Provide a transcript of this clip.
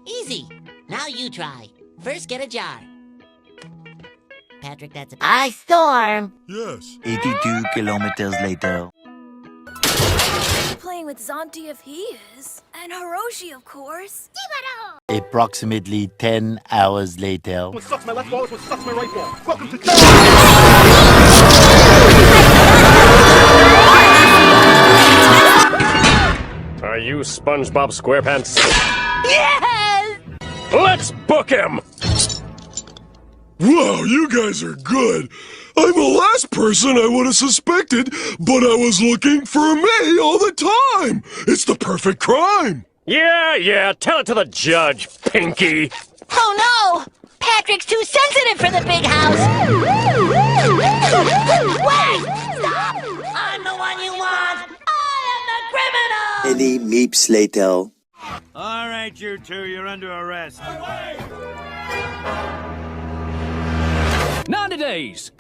Easy. Now you try. First, get a jar. Patrick, that's a... I storm. Yes. 82 kilometers later. Playing with Zonti if he is. And Hiroshi, of course. Approximately 10 hours later. What sucks my left ball is what sucks my right ball. Welcome to... Are you SpongeBob SquarePants? Yes! Let's book him! Wow, you guys are good. I'm the last person I would have suspected, but I was looking for me all the time. It's the perfect crime. Yeah, tell it to the judge, Pinky. Oh no! Patrick's too sensitive for the big house! Wait! Stop! I'm the one you want! I am the criminal! Many meeps later. All right, you two, you're under arrest. Nowadays,